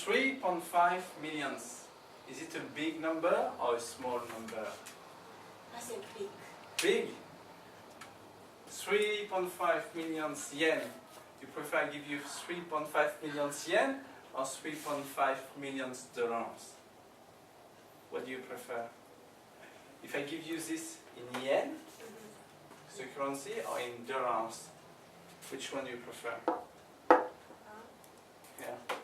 3.5 millions. Is it a big number or a small number? I think big. Big? 3.5 million yen. You prefer I give you 3.5 million yen or 3.5 million dollars? What do you prefer? If I give you this in yen, the currency, or in dollars, which one do you prefer? Yeah.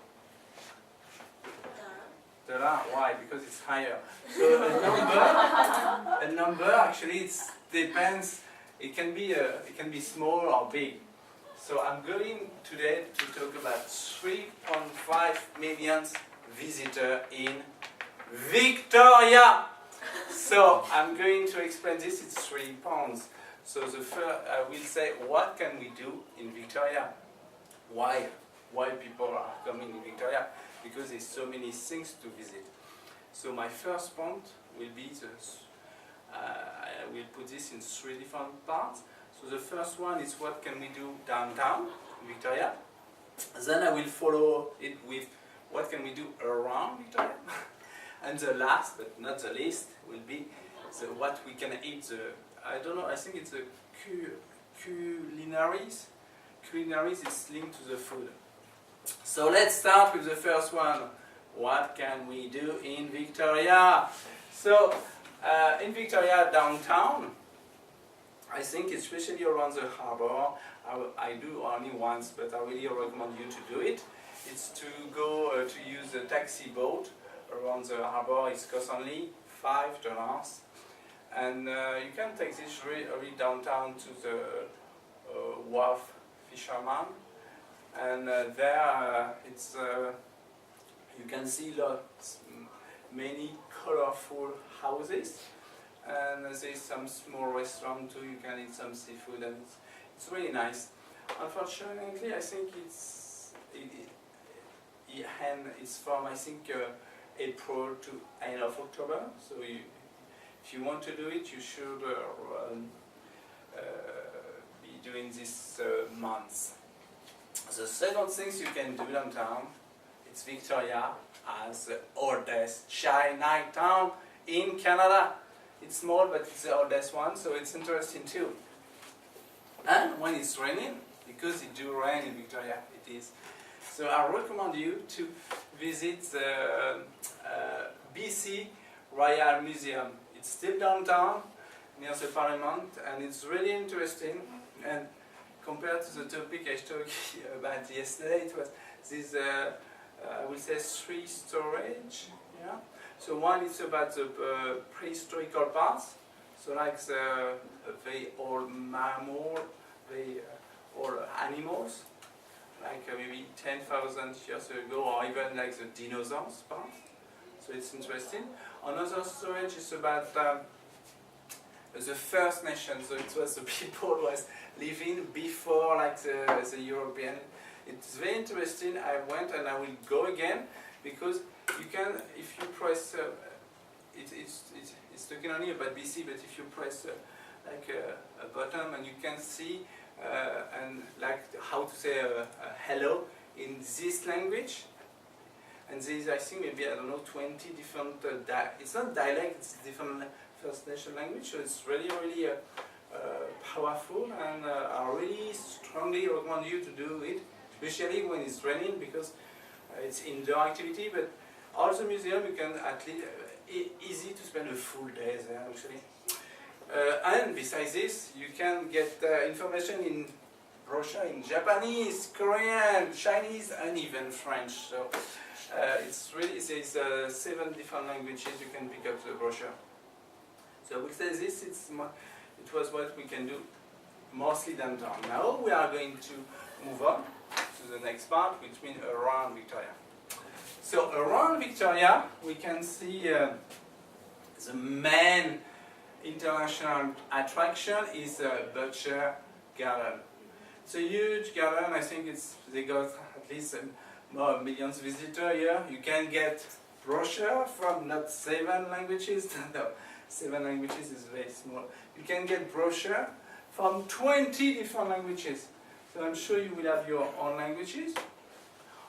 Dollar. Why? Because it's higher. So a number actually it depends. It can be small or big. So I'm going today to talk about 3.5 million visitors in Victoria. So I'm going to explain this. It's 3 pounds. So the first, I will say, what can we do in Victoria? Why people are coming in Victoria? Because there's so many things to visit. So my first point will be I will put this in 3 different parts. So the first one is what can we do downtown in Victoria. Then I will follow it with what can we do around Victoria. And the last but not the least will be what we can eat. I don't know, I think it's the culinaries. Culinaries is linked to the food. So let's start with the first one. What can we do in Victoria? So in Victoria downtown, I think especially around the harbour, I do only once, but I really recommend you to do it. It's to go to use a taxi boat around the harbour. It costs only $5. And you can take this really downtown to the wharf fisherman. And there it's you can see many colorful houses, and there's some small restaurant too. You can eat some seafood, and it's really nice. Unfortunately, I think it's from I think April to end of October. So if you want to do it, you should be doing this month. The second things you can do downtown, it's Victoria as the oldest Chinatown in Canada. It's small, but it's the oldest one, so it's interesting too. And when it's raining, because it do rain in Victoria, it is. So I recommend you to visit the BC Royal Museum. It's still downtown, near the Parliament, and it's really interesting. And compared to the topic I talked about yesterday, it was this, I will say, 3 storage. Yeah. So one is about the prehistorical parts, so like the very old mammal, very old animals, like maybe 10,000 years ago, or even like the dinosaurs part. So it's interesting. Another storage is about the First Nation. So it was the people who was living before like the European. It's very interesting. I went and I will go again because you can, if you press, it's talking only about BC, but if you press like a button and you can see and like how to say hello in this language. And there is, I think, maybe, I don't know, 20 different, it's not dialect, it's different First Nation language, so it's really, really powerful, and I really strongly recommend you to do it, especially when it's raining, because it's indoor activity, but also museum, you can at least, easy to spend a full day there, actually. And besides this, you can get information in brochure in Japanese, Korean, Chinese, and even French. So it's really, there's 7 different languages you can pick up the brochure. So we say this, it was what we can do mostly downtown. Now we are going to move on to the next part, which means around Victoria. So around Victoria, we can see the main international attraction is Butcher Garden. It's a huge garden. I think they got at least millions of visitors here. You can get brochure from not 7 languages. No, 7 languages is very small. You can get brochure from 20 different languages. So I'm sure you will have your own languages.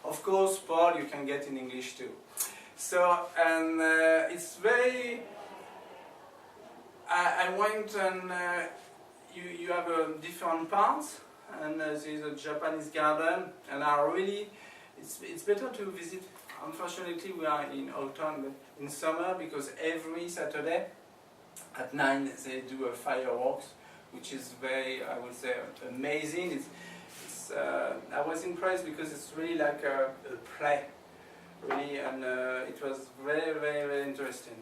Of course, Paul you can get in English too. So, and it's very, I went and you have different parts, and there's a Japanese garden, and it's better to visit. Unfortunately, we are in autumn, but in summer, because every Saturday at 9 they do a fireworks, which is very, I would say, amazing. I was impressed because it's really like a play, really, and it was very, very, very interesting.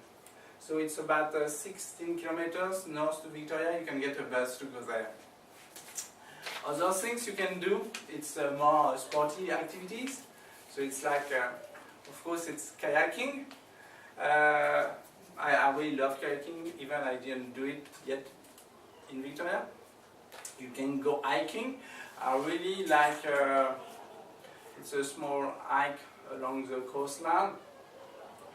So it's about 16 kilometers north to Victoria. You can get a bus to go there. Other things you can do, it's more sporty activities. So it's like, of course, it's kayaking. I really love kayaking, even I didn't do it yet in Victoria. You can go hiking. I really like, it's a small hike along the coastline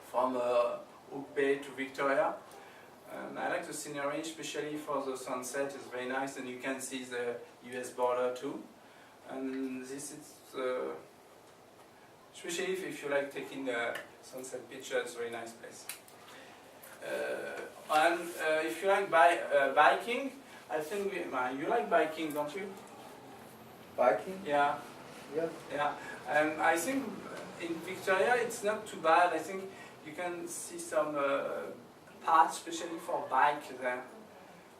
from Hook Bay to Victoria. And I like the scenery, especially for the sunset. It's very nice, and you can see the US border too. And this is, especially if you like taking the sunset picture, it's a very nice place. And if you like biking, I think you like biking, don't you? Biking? Yeah. Yeah. Yeah. And I think in Victoria it's not too bad. I think you can see some paths, especially for bike there.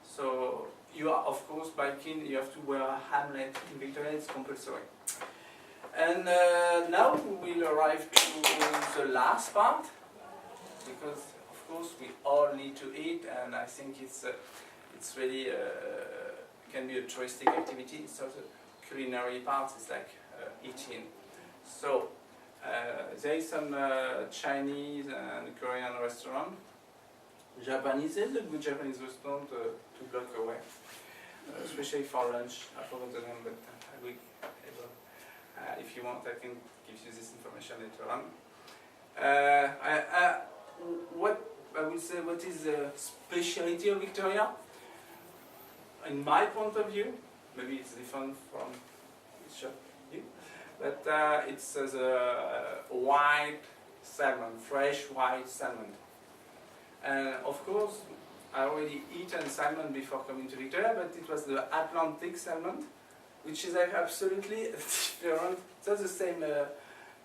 So you are, of course, biking. You have to wear a helmet in Victoria. It's compulsory. And now we will arrive to the last part, because of course we all need to eat, and I think it's really can be a touristic activity. So the culinary part is like eating. So there is some Chinese and Korean restaurant. Japanese, there's a good Japanese restaurant 2 blocks away, especially for lunch. I forgot the name, but I will. If you want, I can give you this information later on. What I would say, what is the speciality of Victoria? In my point of view, maybe it's different from each of you, but it's the white salmon, fresh white salmon. And of course, I already eaten salmon before coming to Victoria, but it was the Atlantic salmon, which is like absolutely different. It's not the same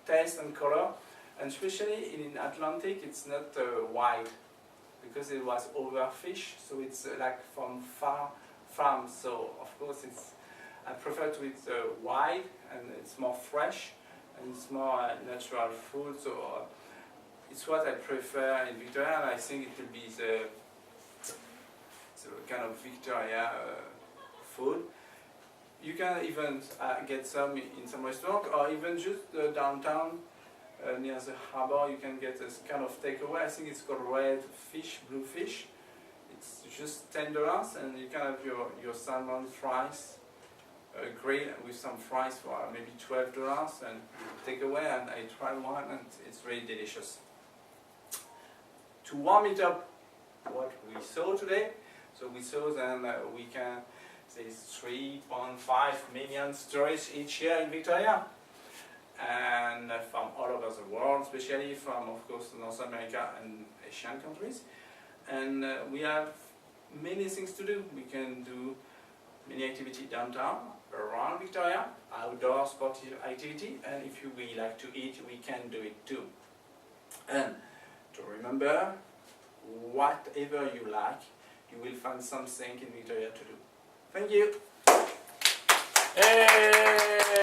taste and color, and especially in Atlantic, it's not white because it was overfished, so it's like from farm. So of course, I prefer to eat white, and it's more fresh and it's more natural food. So it's what I prefer in Victoria, and I think it will be the kind of Victoria food. You can even get some in some restaurant, or even just downtown near the harbor. You can get this kind of takeaway. I think it's called red fish, blue fish. It's just $10, and you can have your salmon fries grilled with some fries for maybe $12, and takeaway. And I tried one, and it's really delicious. To warm it up, what we saw today. So we saw that we can. There's 3.5 million tourists each year in Victoria, and from all over the world, especially from, of course, North America and Asian countries. And we have many things to do. We can do many activities downtown, around Victoria, outdoor sportive activity, and if you really like to eat, we can do it too. And to remember, whatever you like, you will find something in Victoria to do. Thank you. Hey.